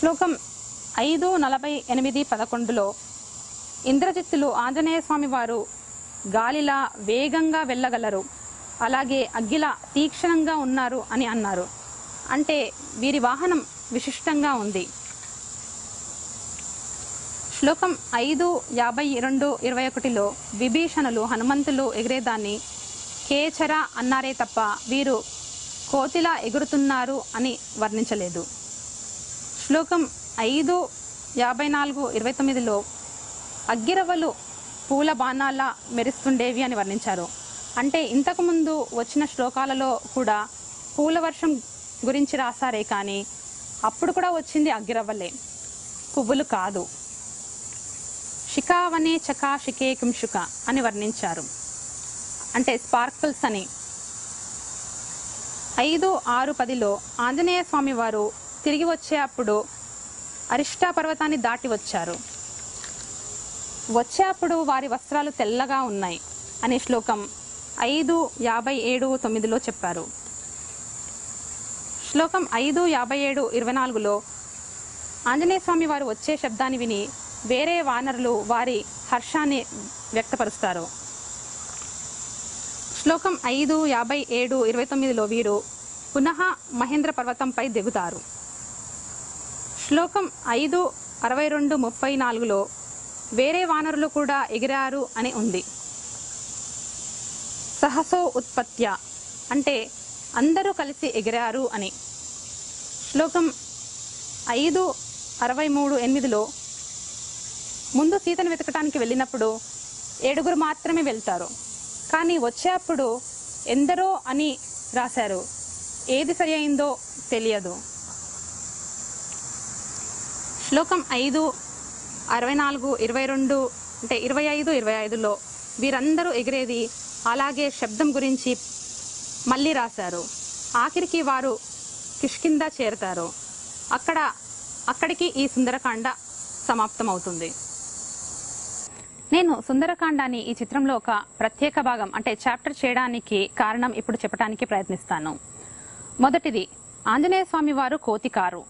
శ్లోకం 5:48-11లో ఇంద్రజిత్తులు ఆంజనేయ స్వామి వారు గాలిలా వేగంగా వెళ్ళగలరు, అలాగే అగ్గిలా తీక్షణంగా ఉన్నారు అని అన్నారు. అంటే వీరి వాహనం విశిష్టంగా ఉంది. శ్లోకం 5:52-21లో విభీషణులు హనుమంతులు ఎగిరేదాన్ని కేచర అన్నారే తప్ప వీరు కోతిలా ఎగురుతున్నారు అని వర్ణించలేదు. శ్లోకం 5:54-29లో అగ్గిరవ్వలు పూల బాణాల్లా మెరుస్తుండేవి అని వర్ణించారు. అంటే ఇంతకుముందు వచ్చిన శ్లోకాలలో కూడా పూల వర్షం గురించి రాశారే కానీ అప్పుడు కూడా వచ్చింది అగ్గిరవ్వలే, పువ్వులు కాదు. శిఖావనే చకా శిఖే కింశుక అని వర్ణించారు, అంటే స్పార్కిల్స్ అని. 5:6-10లో ఆంజనేయ స్వామి వారు తిరిగి వచ్చేటప్పుడు అరిష్టా పర్వతాన్ని దాటి వచ్చారు. వచ్చేటప్పుడు వారి వస్త్రాలు తెల్లగా ఉన్నాయి అని శ్లోకం 5:57-9లో చెప్పారు. శ్లోకం 5:57-24లో ఆంజనేయ స్వామి వారు వచ్చే శబ్దాన్ని విని వేరే వానరులు వారి హర్షాన్ని వ్యక్తపరుస్తారు. శ్లోకం 5:57-29లో వీరు పునః మహేంద్ర పర్వతంపై దిగుతారు. శ్లోకం 5:62-34లో వేరే వానరులు కూడా ఎగిరారు అని ఉంది. సహసో ఉత్పత్య అంటే అందరూ కలిసి ఎగిరారు అని. శ్లోకం 5:63-8లో ముందు సీతను వెతకటానికి వెళ్ళినప్పుడు 7 మాత్రమే వెళ్తారు, కానీ వచ్చేప్పుడు ఎందరో అని రాశారు. ఏది సరి అయిందో తెలియదు. శ్లోకం 5:64-22 అంటే 25-25లో వీరందరూ ఎగిరేది అలాగే శబ్దం గురించి మళ్ళీ రాశారు. ఆఖరికి వారు కిష్కింద చేరుతారు. అక్కడికి ఈ సుందరకాండ సమాప్తమవుతుంది. నేను సుందరకాండాన్ని ఈ చిత్రంలో ఒక ప్రత్యేక భాగం అంటే చాప్టర్ చేయడానికి కారణం ఇప్పుడు చెప్పడానికి ప్రయత్నిస్తాను. మొదటిది, ఆంజనేయ స్వామి వారు కోతి కారు.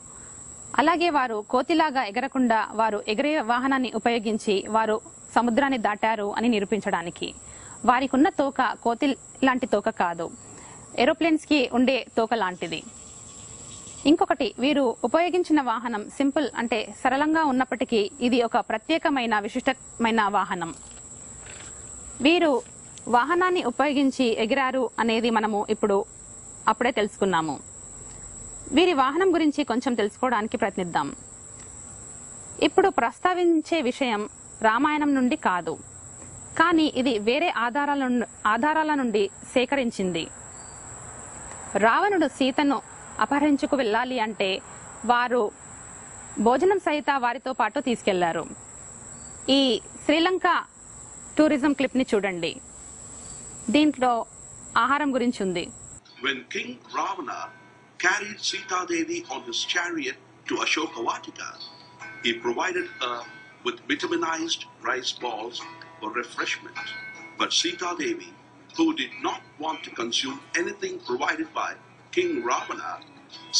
అలాగే వారు కోతిలాగా ఎగరకుండా వారు ఎగిరే వాహనాన్ని ఉపయోగించి వారు సముద్రాన్ని దాటారు అని నిరూపించడానికి. వారికి ఉన్న తోక కోతి లాంటి తోక కాదు, ఏరోప్లేన్స్ కి ఉండే తోక లాంటిది. ఇంకొకటి, వీరు ఉపయోగించిన వాహనం సింపుల్ అంటే సరళంగా ఉన్నప్పటికీ ఇది ఒక ప్రత్యేకమైన విశిష్టమైన వాహనం. వీరు వాహనాన్ని ఉపయోగించి ఎగిరారు అనేది మనము అప్పుడే తెలుసుకున్నాము. వీరి వాహనం గురించి కొంచెం తెలుసుకోవడానికి ప్రయత్నిద్దాం. ఇప్పుడు ప్రస్తావించే విషయం రామాయణం నుండి కాదు, కానీ ఇది వేరే ఆధారాల నుండి సేకరించింది. రావణుడు సీతను అపహరించుకు వెళ్ళాలి అంటే వారు భోజనం సహిత వారితో పాటు తీసుకెళ్లారు. ఈ శ్రీలంక టూరిజం క్లిప్ ని చూడండి, దీంట్లో ఆహారం గురించి ఉంది. When King Ravana carried Sita Devi on his chariot to Ashoka Vatika, he provided her with vitaminized rice balls for refreshment. But Sita Devi, who did not want to consume anything provided by King Ravana,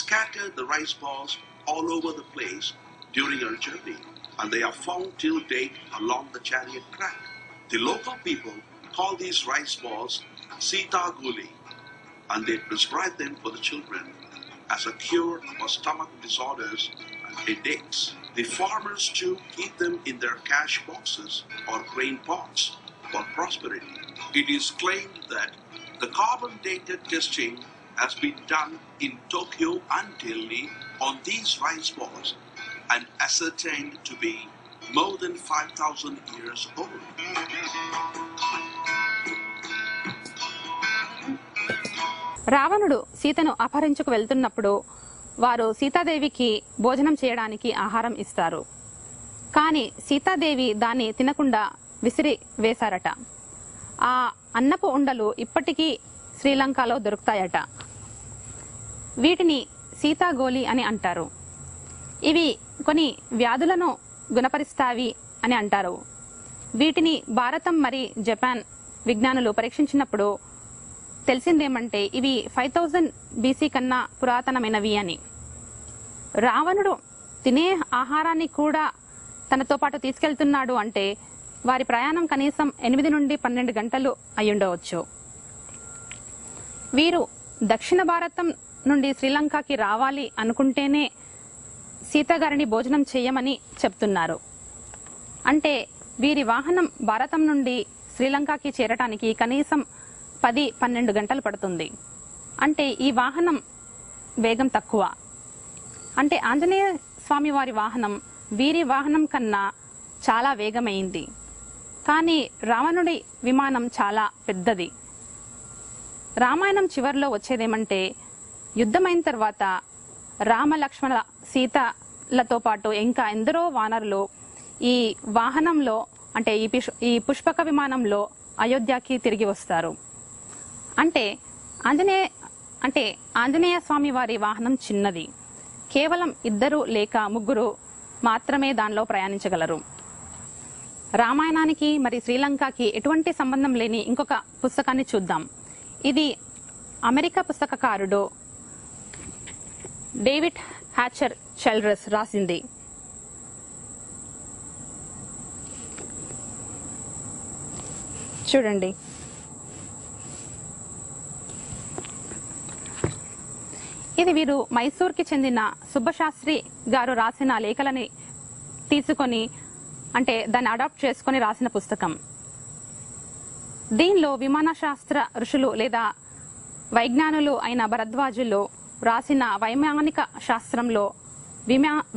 scattered the rice balls all over the place during her journey, and they are found till date along the chariot track. The local people call these rice balls Sita Guli, and they prescribe them for the children as a cure for stomach disorders and headaches. The farmers too keep them in their cash boxes or grain pots for prosperity. It is claimed that the carbon-dated testing has been done in Tokyo and Delhi on these rice balls and ascertained to be more than 5,000 years old. రావణుడు సీతను అపహరించుకు వెళ్తున్నప్పుడు వారు సీతాదేవికి భోజనం చేయడానికి ఆహారం ఇస్తారు. కానీ సీతాదేవి దాన్ని తినకుండా విసిరి వేశారట. ఆ అన్నపు ఉండలు ఇప్పటికీ శ్రీలంకలో దొరుకుతాయట. వీటిని సీతాగోలి అని అంటారు. ఇవి కొన్ని వ్యాధులను గుణపరిస్తావి అని అంటారు. వీటిని భారతం మరి జపాన్ విజ్ఞానులు పరీక్షించినప్పుడు తెలిసిందేమంటే ఇవి 5000 BC కన్నా పురాతనమైనవి అని. రావణుడు తినే ఆహారాన్ని కూడా తనతో పాటు తీసుకెళ్తున్నాడు అంటే వారి ప్రయాణం కనీసం 8 నుండి 12 గంటలు అయ్యుండవచ్చు. వీరు దక్షిణ భారతం నుండి శ్రీలంకకి రావాలి అనుకుంటేనే సీత గారిని భోజనం చేయమని చెప్తున్నారు. అంటే వీరి వాహనం భారతం నుండి శ్రీలంకకి చేరటానికి కనీసం 10-12 గంటలు పడుతుంది. అంటే ఈ వాహనం వేగం తక్కువ. అంటే ఆంజనేయ స్వామి వారి వాహనం వీరి వాహనం కన్నా చాలా వేగమైంది. కానీ రావణుడి విమానం చాలా పెద్దది. రామాయణం చివరిలో వచ్చేదేమంటే యుద్ధమైన తర్వాత రామ లక్ష్మణ సీతలతో పాటు ఇంకా ఎందరో వానరులు ఈ వాహనంలో అంటే ఈ పుష్పక విమానంలో అయోధ్యకి తిరిగి వస్తారు. అంటే ఆంజనేయ స్వామి వారి వాహనం చిన్నది. కేవలం 2 లేక 3 మాత్రమే దానిలో ప్రయాణించగలరు. రామాయణానికి మరి శ్రీలంకకి ఎటువంటి సంబంధం లేని ఇంకొక పుస్తకాన్ని చూద్దాం. ఇది అమెరికా పుస్తకకారుడు డేవిడ్ హ్యాచర్ చెల్రస్ రాసింది. చూడండి, ఇది వీరు మైసూర్కి చెందిన సుబ్బశాస్త్రి గారు రాసిన లేఖలని తీసుకొని అంటే దాన్ని అడాప్ట్ చేసుకొని రాసిన పుస్తకం. దీనిలో విమాన శాస్త్ర ఋషులు లేదా వైజ్ఞానులు అయిన భరద్వాజులు రాసిన వైమానిక శాస్త్రంలో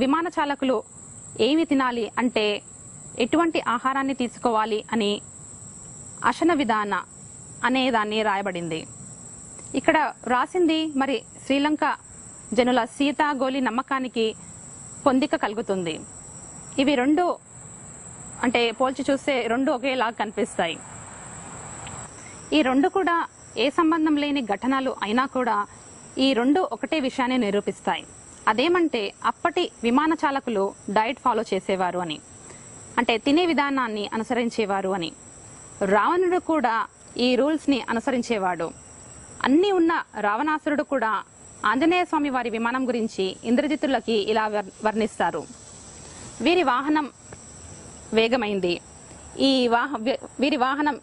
విమాన చాలకులు ఏమి తినాలి అంటే ఎటువంటి ఆహారాన్ని తీసుకోవాలి అని అశన విధాన అనే దాన్ని రాయబడింది. ఇక్కడ రాసింది మరి శ్రీలంక జనుల సీతాగోలి నమ్మకానికి పొందిక కలుగుతుంది. ఇవి 2 అంటే పోల్చి చూస్తే 2 ఒకేలా కనిపిస్తాయి. ఈ 2 కూడా ఏ సంబంధం లేని ఘటనలు అయినా కూడా ఈ 2 ఒకటే విషయాన్ని నిరూపిస్తాయి. అదేమంటే అప్పటి విమాన చాలకులు డైట్ ఫాలో చేసేవారు అని, అంటే తినే విధానాన్ని అనుసరించేవారు అని. రావణుడు కూడా ఈ రూల్స్ ని అనుసరించేవాడు. అన్ని ఉన్న రావణాసురుడు కూడా ఆంజనేయ స్వామి వారి విమానం గురించి ఇంద్రజిత్తులకి ఇలా వర్ణిస్తారు. వీరి వాహనం వేగమైంది. వీరి వాహనం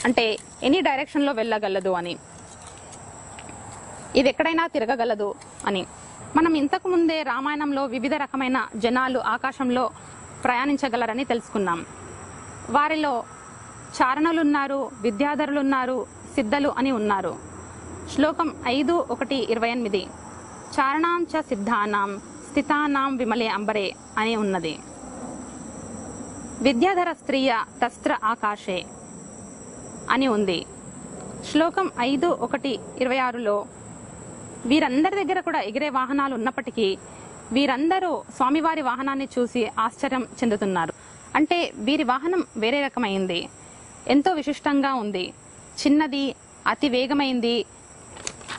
అంటే ఎనీ డైరెక్షన్ లో వెళ్ళగలదు అని, ఇది ఎక్కడైనా తిరగగలదు అని. మనం ఇంతకు ముందే రామాయణంలో వివిధ రకమైన జనాలు ఆకాశంలో ప్రయాణించగలరని తెలుసుకున్నాం. వారిలో చారణులున్నారు, విద్యాధరులున్నారు, సిద్ధలు అని ఉన్నారు. శ్లోకం 5:1-28 చారణాం చ సిద్ధానాం స్థితానాం విమలే అంబరే అని ఉన్నది. విద్యాధర స్త్రీయ తస్త్ర ఆకాశే అని ఉంది. శ్లోకం 5:1-26లో వీరందరి దగ్గర కూడా ఎగిరే వాహనాలు ఉన్నప్పటికీ వీరందరూ స్వామివారి వాహనాన్ని చూసి ఆశ్చర్యం చెందుతున్నారు. అంటే వీరి వాహనం వేరే రకమైంది, ఎంతో విశిష్టంగా ఉంది, చిన్నది, అతి వేగమైంది,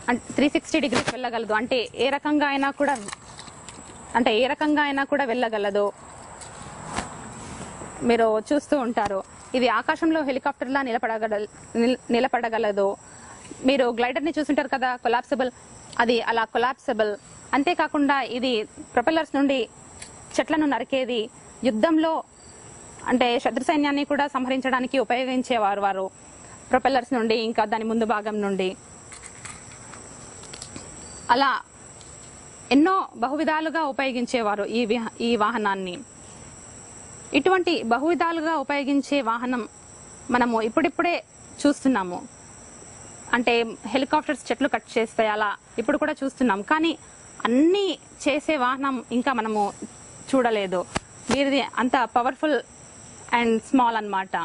360 డిగ్రీస్ వెళ్ళగలదు. అంటే ఏ రకంగా అయినా కూడా వెళ్ళగలదు. మీరు చూస్తూ ఉంటారు, ఇది ఆకాశంలో హెలికాప్టర్లా నిలబడగలదు. మీరు గ్లైడర్ ని చూస్తుంటారు కదా, కొలాప్సిబుల్, అది అలా కొలాప్సిబుల్. అంతేకాకుండా ఇది ప్రొపెల్లర్స్ నుండి చెట్లను నరికేది, యుద్ధంలో అంటే శత్రు సైన్యాన్ని కూడా సంహరించడానికి ఉపయోగించేవారు వారు ప్రొపెల్లర్స్ నుండి, ఇంకా దాని ముందు భాగం నుండి. అలా ఎన్నో బహువిధాలుగా ఉపయోగించేవారు ఈ వాహనాన్ని. ఇటువంటి బహువిధాలుగా ఉపయోగించే వాహనం మనము ఇప్పుడిప్పుడే చూస్తున్నాము. అంటే హెలికాప్టర్స్ చెట్లు కట్ చేస్తాయి, అలా ఇప్పుడు కూడా చూస్తున్నాం. కానీ అన్ని చేసే వాహనం ఇంకా మనము చూడలేదు. వీరిది అంత పవర్ఫుల్ అండ్ స్మాల్ అన్నమాట.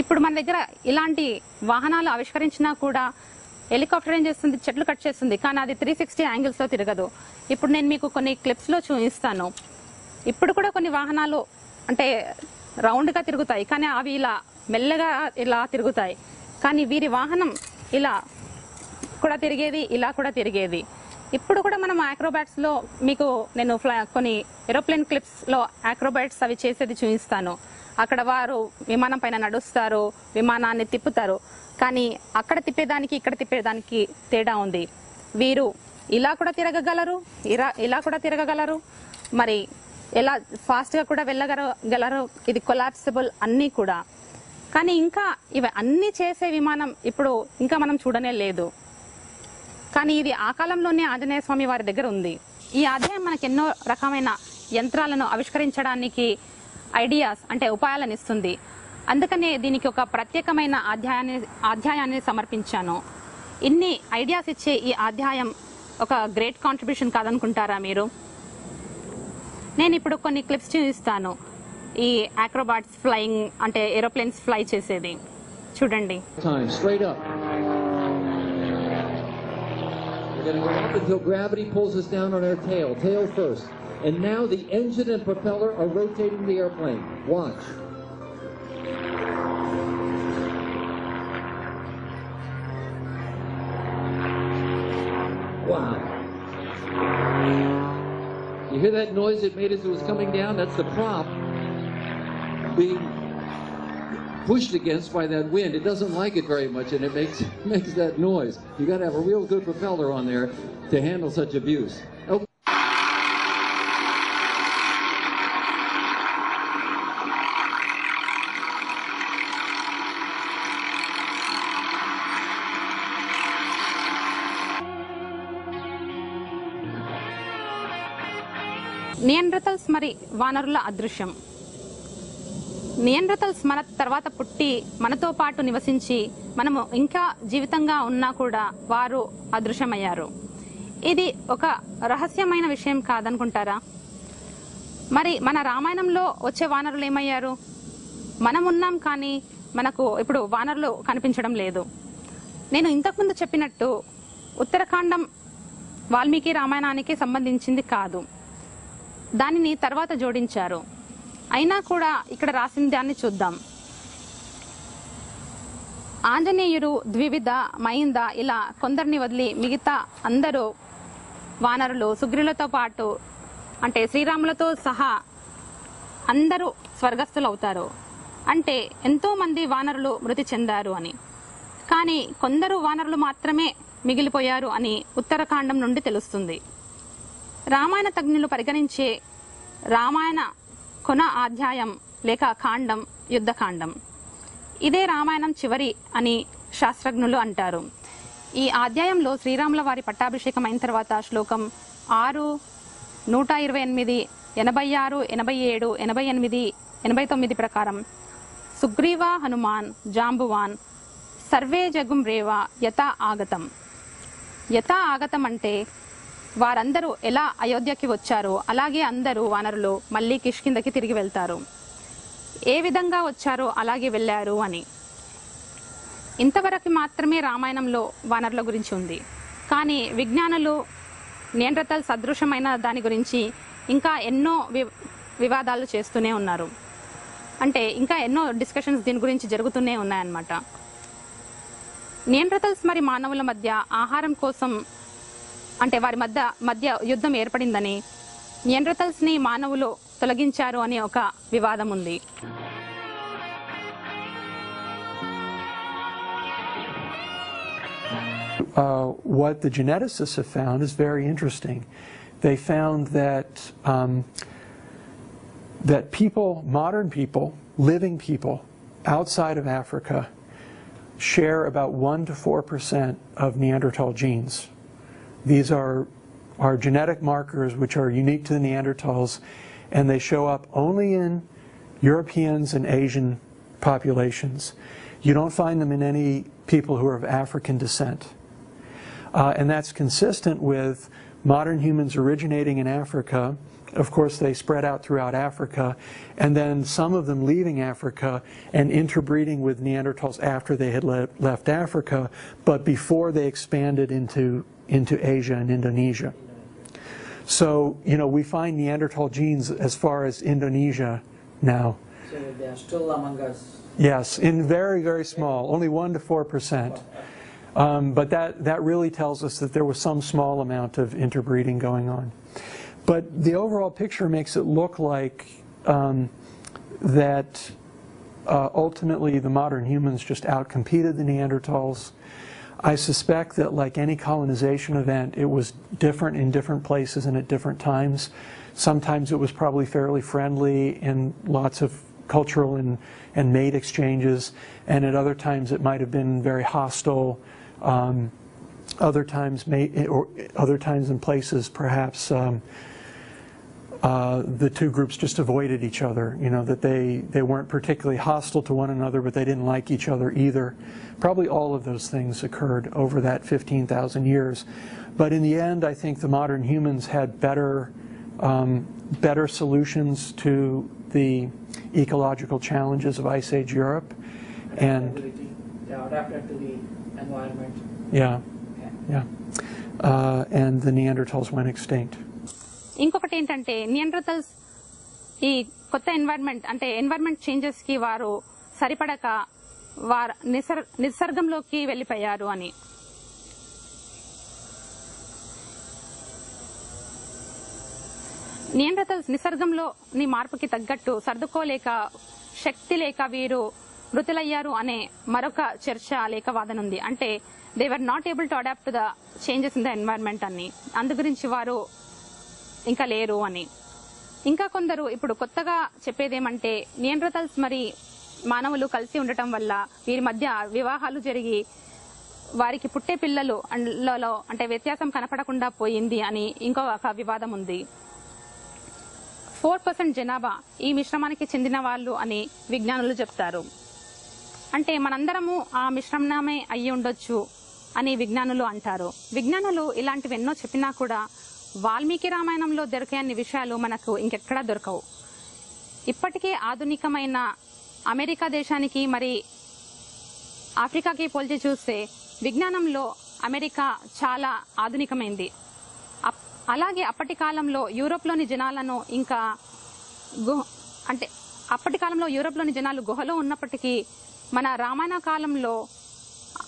ఇప్పుడు మన దగ్గర ఇలాంటి వాహనాలు ఆవిష్కరించినా కూడా హెలికాప్టర్ ఏం చేస్తుంది, చెట్లు కట్ చేస్తుంది, కానీ అది 360 యాంగిల్స్ లో తిరగదు. ఇప్పుడు నేను మీకు కొన్ని క్లిప్స్ లో చూపిస్తాను. ఇప్పుడు కూడా కొన్ని వాహనాలు అంటే రౌండ్ గా తిరుగుతాయి, కానీ అవి ఇలా మెల్లగా ఇలా తిరుగుతాయి. కానీ వీరి వాహనం ఇలా కూడా తిరిగేది, ఇలా కూడా తిరిగేది. ఇప్పుడు కూడా మనం ఆక్రోబాట్స్ లో మీకు నేను కొన్ని ఏరోప్లేన్ క్లిప్స్ లో ఆక్రోబాట్స్ అవి చేసేది చూపిస్తాను. అక్కడ వారు విమానం పైన నడుస్తారు, విమానాన్ని తిప్పుతారు. కానీ అక్కడ తిప్పేదానికి ఇక్కడ తిప్పేదానికి తేడా ఉంది. వీరు ఇలా కూడా తిరగగలరు, ఇలా కూడా తిరగగలరు, మరి ఎలా ఫాస్ట్గా కూడా వెళ్ళగలరు. ఇది కొలాప్సిబుల్ అన్నీ కూడా. కానీ ఇంకా ఇవి అన్నీ చేసే విమానం ఇప్పుడు ఇంకా మనం చూడనే లేదు. కానీ ఇది ఆ కాలంలోనే ఆంజనేయ స్వామి వారి దగ్గర ఉంది. ఈ అధ్యాయం మనకు ఎన్నో రకమైన యంత్రాలను ఆవిష్కరించడానికి ఐడియాస్ అంటే ఉపాయాలను ఇస్తుంది. అందుకనే దీనికి ఒక ప్రత్యేకమైన అధ్యాయాన్ని సమర్పించాను. ఇన్ని ఐడియాస్ ఇచ్చే ఈ అధ్యాయం ఒక గ్రేట్ కాంట్రిబ్యూషన్ కాదనుకుంటారా మీరు? నేను ఇప్పుడు కొన్ని క్లిప్స్ చూపిస్తాను. ఈ అక్రోబాట్స్ ఫ్లయింగ్ అంటే ఏరోప్లేన్స్ ఫ్లై చేసేది చూడండి. We're going to go up until gravity pulls us down on our tail first. And now the engine and propeller are rotating the airplane. Watch. Wow. You hear that noise it made as it was coming down? That's the prop being pushed against by that wind. It doesn't like it very much, and it makes that noise. You got to have a real good propeller on there to handle such abuse. Okay. Neanderthals మరి వానరుల అదృశ్యం. Neanderthals మన తర్వాత పుట్టి మనతో పాటు నివసించి మనము ఇంకా జీవితంగా ఉన్నా కూడా వారు అదృశ్యమయ్యారు. ఇది ఒక రహస్యమైన విషయం కాదనుకుంటారా? మరి మన రామాయణంలో వచ్చే వానరులు ఏమయ్యారు? మనం ఉన్నాం కానీ మనకు ఇప్పుడు వానరులు కనిపించడం లేదు. నేను ఇంతకుముందు చెప్పినట్టు ఉత్తరాఖండం వాల్మీకి రామాయణానికి సంబంధించింది కాదు, దానిని తర్వాత జోడించారు. అయినా కూడా ఇక్కడ రాసిన దాన్ని చూద్దాం. ఆంజనేయుడు, ద్వివిధ, మైంద ఇలా కొందరిని వదిలి మిగతా అందరూ వానరులు సుగ్రీవులతో పాటు అంటే శ్రీరాములతో సహా అందరూ స్వర్గస్థులు అవుతారు. అంటే ఎంతో మంది వానరులు మృతి చెందారు అని. కానీ కొందరు వానరులు మాత్రమే మిగిలిపోయారు అని ఉత్తరాఖండం నుండి తెలుస్తుంది. రామాయణ తజ్ఞులు పరిగణించే రామాయణ కొన అధ్యాయం లేక కాండం యుద్ధకాండం. ఇదే రామాయణం చివరి అని శాస్త్రజ్ఞులు అంటారు. ఈ అధ్యాయంలో శ్రీరాముల వారి పట్టాభిషేకం అయిన తర్వాత శ్లోకం 6, 128, 86, 87, 88, 89 ప్రకారం సుగ్రీవ హనుమాన్ జాంబువాన్ సర్వే జగుం రేవ యథా ఆగతం. యథా ఆగతం అంటే వారందరూ ఎలా అయోధ్యకి వచ్చారో అలాగే అందరూ వానరులు మళ్ళీ కిష్కిందకి తిరిగి వెళ్తారు. ఏ విధంగా వచ్చారో అలాగే వెళ్ళారు అని. ఇంతవరకు మాత్రమే రామాయణంలో వానరుల గురించి ఉంది. కానీ విజ్ఞానులు నియాండర్తల్ సదృశమైన దాని గురించి ఇంకా ఎన్నో వివాదాలు చేస్తూనే ఉన్నారు. అంటే ఇంకా ఎన్నో డిస్కషన్స్ దీని గురించి జరుగుతూనే ఉన్నాయన్నమాట. నియాండర్తల్స్ మరి మానవుల మధ్య ఆహారం కోసం అంటే వారి మధ్య యుద్ధం ఏర్పడిందని, నియాండర్తల్స్ ని మానవులు తొలగించారు అని ఒక వివాదం ఉంది. What the geneticists have found is very interesting. They found that that people, modern people, living people outside of Africa, share about 1 to 4% of Neanderthal genes. These are genetic markers which are unique to the Neanderthals, and they show up only in Europeans and Asian populations. You don't find them in any people who are of African descent. And that's consistent with modern humans originating in Africa. Of course, they spread out throughout Africa, and then some of them leaving Africa and interbreeding with Neanderthals after they had left Africa, but before they expanded into Asia and Indonesia. So, you know, we find Neanderthal genes as far as Indonesia now. So they are still among us? Yes, in very, very small, only 1 to 4%. But that really tells us that there was some small amount of interbreeding going on. But the overall picture makes it look like that ultimately the modern humans just outcompeted the Neanderthals. I suspect that, like any colonization event, it was different in different places and at different times. Sometimes it was probably fairly friendly in lots of cultural and maid exchanges, and at other times it might have been very hostile. Other times in places, perhaps the two groups just avoided each other. You know, that they weren't particularly hostile to one another, but they didn't like each other either. Probably all of those things occurred over that 15,000 years. But in the end, I think the modern humans had better solutions to the ecological challenges of Ice Age Europe, and adapted to the environment. And the Neanderthals went extinct. ఇంకొకటి ఏంటంటే Neanderthals ఈ కొత్త environment అంటే environment changes కి వారు సరిపడక వారు నిసర్గంలోకి వెళ్ళిపోయారు అని. నియాండర్తల్స్ నిసర్గంలోని మార్పుకి తగ్గట్టు సర్దుకోలేక శక్తి లేక వీరు మృతులయ్యారు అనే మరొక చర్చ లేక వాదన ఉంది. అంటే they were not able to adapt to the changes in the environment అని, అందు గురించి వారు ఇంకా లేరు అని. ఇంకా కొందరు ఇప్పుడు కొత్తగా చెప్పేదేమంటే నియాండర్తల్స్ మరి మానవులు కలిసి ఉండటం వల్ల వీరి మధ్య వివాహాలు జరిగి వారికి పుట్టే పిల్లలలో అంటే వ్యత్యాసం కనపడకుండా పోయింది అని ఇంకొక వివాదం ఉంది. 4% జనాభా ఈ మిశ్రమానికి చెందిన వాళ్ళు అని విజ్ఞానులు చెప్తారు. అంటే మనందరము ఆ మిశ్రమమే అయ్యి ఉండొచ్చు అని విజ్ఞానులు అంటారు. విజ్ఞానులు ఇలాంటివి ఎన్నో చెప్పినా కూడా వాల్మీకి రామాయణంలో దొరికే విషయాలు మనకు ఇంకెక్కడా దొరకవు. ఇప్పటికే ఆధునికమైన అమెరికా దేశానికి మరి ఆఫ్రికాకి పోల్చి చూస్తే విజ్ఞానంలో అమెరికా చాలా ఆధునికమైంది. అలాగే అప్పటి కాలంలో యూరోప్లోని జనాలను ఇంకా అప్పటి కాలంలో యూరోప్లోని జనాలు గుహలో ఉన్నప్పటికీ మన రామాయణ కాలంలో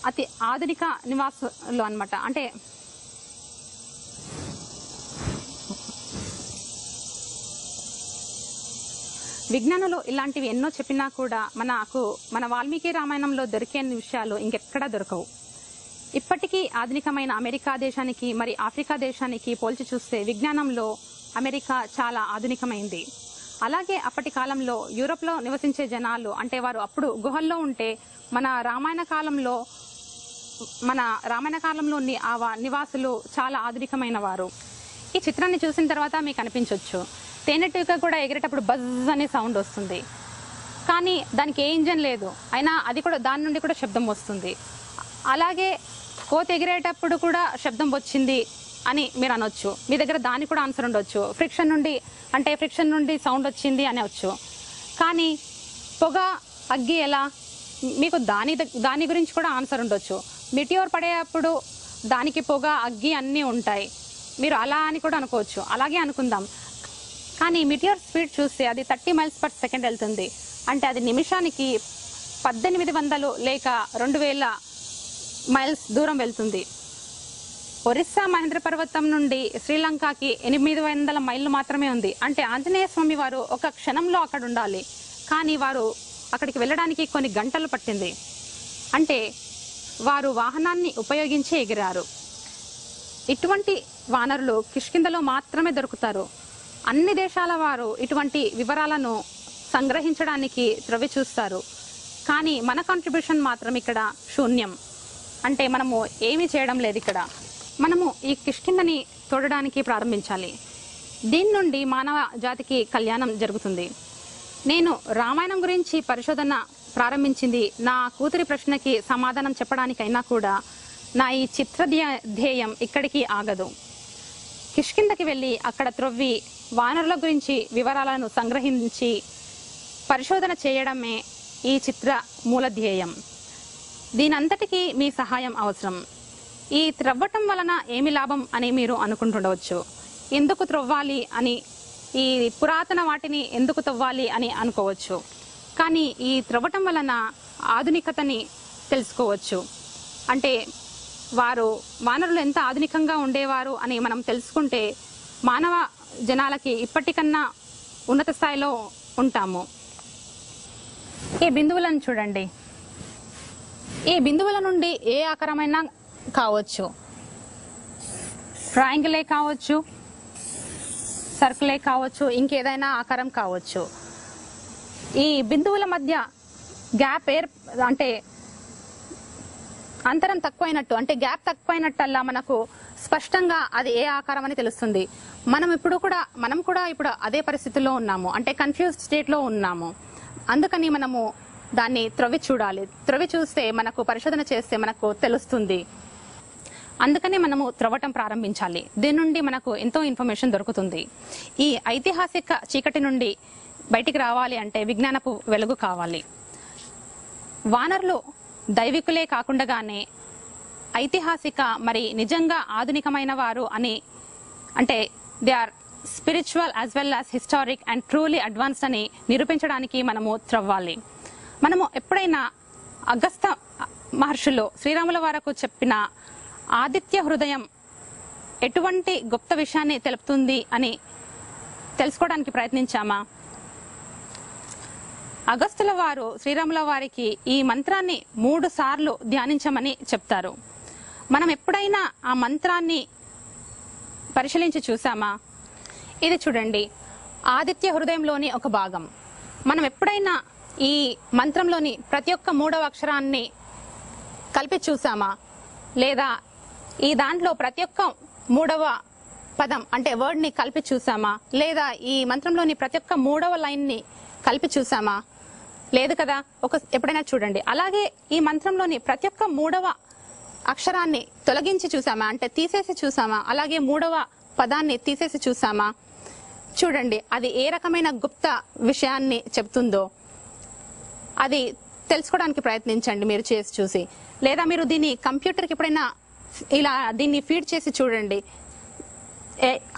అతి ఆధునిక నివాసులు అన్నమాట. అంటే విజ్ఞానులు ఇలాంటివి ఎన్నో చెప్పినా కూడా మన వాల్మీకి రామాయణంలో దొరికే విషయాలు ఇంకెక్కడా దొరకవు. ఇప్పటికీ ఆధునికమైన అమెరికా దేశానికి మరి ఆఫ్రికా దేశానికి పోల్చి చూస్తే విజ్ఞానంలో అమెరికా చాలా ఆధునికమైంది. అలాగే అప్పటి కాలంలో యూరోప్లో నివసించే జనాలు అంటే వారు అప్పుడు గుహల్లో ఉంటే మన రామాయణ కాలంలో నివాసులు చాలా ఆధునికమైన వారు. ఈ చిత్రాన్ని చూసిన తర్వాత మీకు అనిపించవచ్చు తేనెటీగ కూడా ఎగిరేటప్పుడు బజ్ అనే సౌండ్ వస్తుంది, కానీ దానికి ఏ ఇంజన్ లేదు, అయినా దాని నుండి కూడా శబ్దం వస్తుంది. అలాగే కోతి ఎగిరేటప్పుడు కూడా శబ్దం వచ్చింది అని మీరు అనొచ్చు. మీ దగ్గర దానికి కూడా ఆన్సర్ ఉండొచ్చు. ఫ్రిక్షన్ నుండి సౌండ్ వచ్చింది అనవచ్చు. కానీ పొగ అగ్గి ఎలా, మీకు దాని గురించి కూడా ఆన్సర్ ఉండొచ్చు. మిటియోర్ పడేటప్పుడు దానికి పొగ అగ్గి అన్నీ ఉంటాయి, మీరు అలా అని కూడా అనుకోవచ్చు. అలాగే అనుకుందాం. కానీ మిటియోర్ స్పీడ్ చూస్తే అది 30 మైల్స్/సెకండ్ వెళ్తుంది. అంటే అది నిమిషానికి 1800 లేక 2000 మైల్స్ దూరం వెళ్తుంది. ఒరిస్సా మహేంద్ర పర్వతం నుండి శ్రీలంకకి 800 మైళ్ళు మాత్రమే ఉంది. అంటే ఆంజనేయ స్వామి వారు ఒక క్షణంలో అక్కడ ఉండాలి, కానీ వారు అక్కడికి వెళ్ళడానికి కొన్ని గంటలు పట్టింది. అంటే వారు వాహనాన్ని ఉపయోగించి ఎగిరారు. ఇటువంటి వానరులు కిష్కింధలో మాత్రమే దొరుకుతారు. అన్ని దేశాల వారు ఇటువంటి వివరాలను సంగ్రహించడానికి త్రవ్వి చూస్తారు, కానీ మన కాంట్రిబ్యూషన్ మాత్రం ఇక్కడ శూన్యం. అంటే మనము ఏమీ చేయడం లేదు. ఇక్కడ మనము ఈ కిష్కింధని తోడడానికి ప్రారంభించాలి. దీని నుండి మానవ జాతికి కళ్యాణం జరుగుతుంది. నేను రామాయణం గురించి పరిశోధన ప్రారంభించింది నా కూతురి ప్రశ్నకి సమాధానం చెప్పడానికైనా కూడా నా ఈ చిత్ర ధ్యేయం ఇక్కడికి ఆగదు. కిష్కింధకి వెళ్ళి అక్కడ త్రవ్వి వానరుల గురించి వివరాలను సంగ్రహించి పరిశోధన చేయడమే ఈ చిత్ర మూల ధ్యేయం. దీనంతటికీ మీ సహాయం అవసరం. ఈ త్రవ్వటం వలన ఏమి లాభం అని మీరు అనుకుంటుండవచ్చు. ఎందుకు త్రవ్వాలి అని, ఈ పురాతన వాటిని ఎందుకు తవ్వాలి అని అనుకోవచ్చు. కానీ ఈ త్రవ్వటం వలన ఆధునికతని తెలుసుకోవచ్చు. అంటే వానరులు ఎంత ఆధునికంగా ఉండేవారు అని మనం తెలుసుకుంటే మానవ జనాలకి ఇప్పటికన్నా ఉన్నత స్థాయిలో ఉంటాము. ఈ బిందువులను చూడండి. ఈ బిందువుల నుండి ఏ ఆకారమైన కావచ్చు, ట్రయాంగిలే కావచ్చు, సర్కిలే కావచ్చు, ఇంకేదైనా ఆకారం కావచ్చు. ఈ బిందువుల మధ్య గ్యాప్ అంటే అంతరం తక్కువైనట్టు, అంటే గ్యాప్ తక్కువైనట్టల్లా మనకు స్పష్టంగా అది ఏ ఆకారం అని తెలుస్తుంది. మనం కూడా ఇప్పుడు అదే పరిస్థితిలో ఉన్నాము, అంటే కన్ఫ్యూజ్డ్ స్టేట్ లో ఉన్నాము. అందుకని మనము దాన్ని త్రవ్వి చూడాలి. త్రవ్వి చూస్తే మనకు పరిశోధన చేస్తే మనకు తెలుస్తుంది. అందుకని మనము త్రవ్వటం ప్రారంభించాలి. దీని నుండి మనకు ఎంతో ఇన్ఫర్మేషన్ దొరుకుతుంది. ఈ ఐతిహాసిక చీకటి నుండి బయటికి రావాలి అంటే విజ్ఞానపు వెలుగు కావాలి. వానరులు దైవికులే కాకుండానే ఐతిహాసిక మరి నిజంగా ఆధునికమైన వారు అని, అంటే they are spiritual as well as historic and truly advanced అని నిరూపించడానికి మనము త్రవ్వాలి. మనము ఎప్పుడైనా అగస్త మహర్షులు శ్రీరాముల వారకు చెప్పిన ఆదిత్య హృదయం ఎటువంటి గుప్త విషయాన్ని తెలుపుతుంది అని తెలుసుకోవడానికి ప్రయత్నించామా? అగస్తుల వారు శ్రీరాముల వారికి ఈ మంత్రాన్ని 3 సార్లు ధ్యానించమని చెప్తారు. మనం ఎప్పుడైనా ఆ మంత్రాన్ని పరిశీలించి చూసామా? ఇది చూడండి, ఆదిత్య హృదయంలోని ఒక భాగం. మనం ఎప్పుడైనా ఈ మంత్రంలోని ప్రతి ఒక్క 3వ అక్షరాన్ని కలిపి చూసామా? లేదా ఈ దాంట్లో ప్రతి ఒక్క 3వ పదం అంటే వర్డ్ ని కలిపి చూసామా? లేదా ఈ మంత్రంలోని ప్రతి ఒక్క 3వ లైన్ ని కలిపి చూసామా? లేదు కదా. ఎప్పుడైనా చూడండి. అలాగే ఈ మంత్రంలోని ప్రతి ఒక్క 3వ అక్షరాన్ని తొలగించి చూసామా, అంటే తీసేసి చూసామా? అలాగే 3వ పదాన్ని తీసేసి చూసామా? చూడండి, అది ఏ రకమైన గుప్త విషయాన్ని చెప్తుందో అది తెలుసుకోవడానికి ప్రయత్నించండి మీరు చేసి చూసి. లేదా మీరు దీన్ని కంప్యూటర్కి ఎప్పుడైనా ఇలా దీన్ని ఫీడ్ చేసి చూడండి,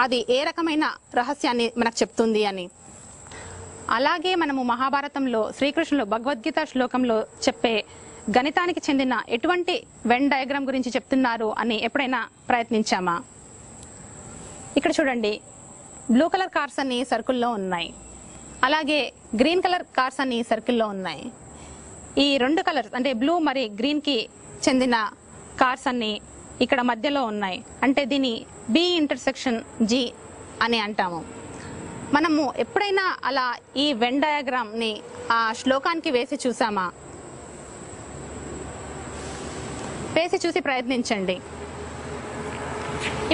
అది ఏ రకమైన రహస్యాన్ని మనకు చెప్తుంది అని. అలాగే మనము మహాభారతంలో శ్రీకృష్ణులు భగవద్గీత శ్లోకంలో చెప్పే గణితానికి చెందిన ఎటువంటి వెన్ డయాగ్రామ్ గురించి చెప్తున్నారు అని ఎప్పుడైనా ప్రయత్నించామా? ఇక్కడ చూడండి, బ్లూ కలర్ కార్స్ అన్ని సర్కిల్లో ఉన్నాయి, అలాగే గ్రీన్ కలర్ కార్స్ అన్ని సర్కిల్లో ఉన్నాయి. ఈ 2 కలర్స్ అంటే బ్లూ మరి గ్రీన్ కి చెందిన కార్స్ అన్ని ఇక్కడ మధ్యలో ఉన్నాయి. అంటే దీన్ని బి ఇంటర్సెక్షన్ జి అని అంటాము. మనము ఎప్పుడైనా అలా ఈ వెన్ డయాగ్రామ్ ని ఆ శ్లోకానికి వేసి చూసామా? వేసి చూసి ప్రయత్నించండి.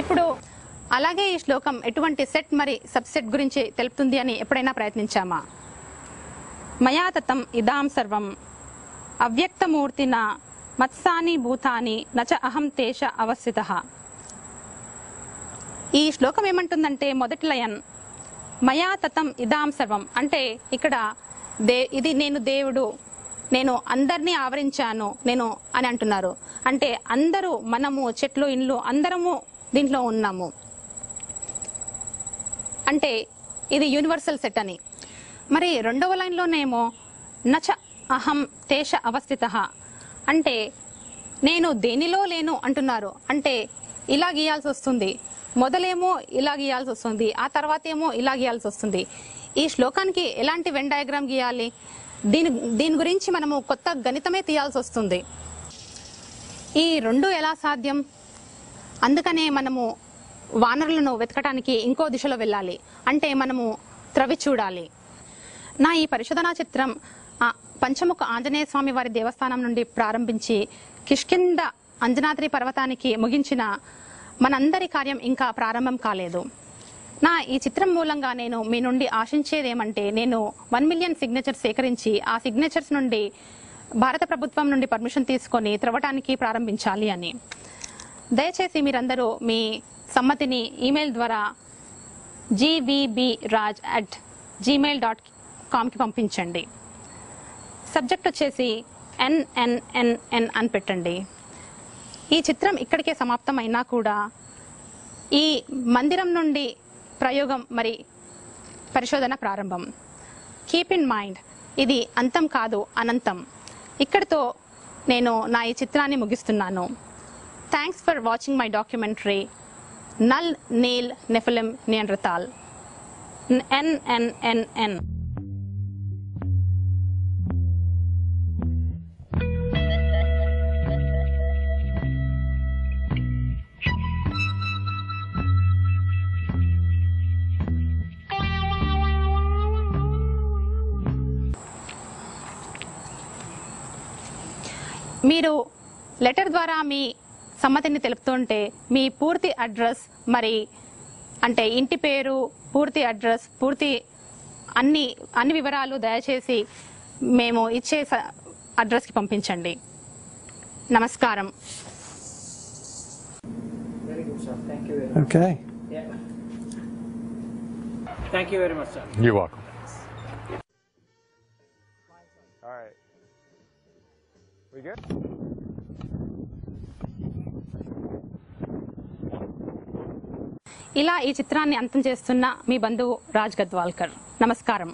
ఇప్పుడు అలాగే ఈ శ్లోకం ఎటువంటి సెట్ మరి సబ్సెట్ గురించి తెలుపుతుంది అని ఎప్పుడైనా ప్రయత్నించామా? మయా తతం ఇదాం సర్వం అవ్యక్తమూర్తిన మత్సాని భూతాని నచ అహం తేష అవస్థితః. ఈ శ్లోకం ఏమంటుందంటే మొదటి లయన్ మయా తతం ఇదాం సర్వం, అంటే ఇక్కడ ఇది నేను దేవుడు, నేను అందరినీ ఆవరించాను నేను అని అంటున్నారు. అంటే అందరూ, మనము, చెట్లు, ఇండ్లు అందరము దీంట్లో ఉన్నాము. అంటే ఇది యూనివర్సల్ సెట్ అని. మరి 2వ లైన్లోనేమో నచ అహం తేష అవస్థితః, అంటే నేను దేనిలో లేను అంటున్నారు. అంటే ఇలా గీయాల్సి వస్తుంది, మొదలేమో ఇలా గీయాల్సి వస్తుంది, ఆ తర్వాత ఏమో ఇలా గీయాల్సి వస్తుంది. ఈ శ్లోకానికి ఎలాంటి వెన్ డయాగ్రామ్ గీయాలి? దీని గురించి మనము కొత్త గణితమే తీయాల్సి వస్తుంది. ఈ 2 ఎలా సాధ్యం? అందుకనే మనము వానరులను వెతకటానికి ఇంకో దిశలో వెళ్ళాలి, అంటే మనము త్రవి చూడాలి. నా ఈ పరిశోధనా చిత్రం పంచముఖ ఆంజనేయ స్వామి వారి దేవస్థానం నుండి ప్రారంభించి కిష్కింద అంజనాద్రి పర్వతానికి ముగించిన మనందరి కార్యం ఇంకా ప్రారంభం కాలేదు. నా ఈ చిత్రం మూలంగా నేను మీ నుండి ఆశించేది ఏమంటే, నేను 1 మిలియన్ సిగ్నేచర్స్ సేకరించి ఆ సిగ్నేచర్స్ నుండి భారత ప్రభుత్వం నుండి పర్మిషన్ తీసుకొని త్రవ్వటానికి ప్రారంభించాలి అని. దయచేసి మీరందరూ మీ సమ్మతిని ఈమెయిల్ ద్వారా gvbraj@gmail.com కి పంపించండి. సబ్జెక్ట్ వచ్చేసి NNNN అని పెట్టండి. ఈ చిత్రం ఇక్కడికే సమాప్తం అయినా కూడా ఈ మందిరం నుండి ప్రయోగం మరి పరిశోధన ప్రారంభం. కీప్ ఇన్ మైండ్, ఇది అంతం కాదు, అనంతం. ఇక్కడితో నేను నా ఈ చిత్రాన్ని ముగిస్తున్నాను. Thanks for watching my documentary నల్ నీల్ నెఫిలిం నియాండర్తాల్. NNNN. మీరు లెటర్ ద్వారా మీ సమ్మతిని తెలుపుతుంటే మీ పూర్తి అడ్రస్ మరి అంటే ఇంటి పేరు, పూర్తి అడ్రస్, పూర్తి అన్ని వివరాలు దయచేసి మేము ఇచ్చే అడ్రస్కి పంపించండి. నమస్కారం. Very good, sir. Thank you very much. Okay. Yeah. Thank you very much, sir. You're welcome. All right. We good? ఇలా ఈ చిత్రాన్ని అంతం చేస్తున్న మీ బంధువు రాజ్ గద్వాల్కర్. నమస్కారం.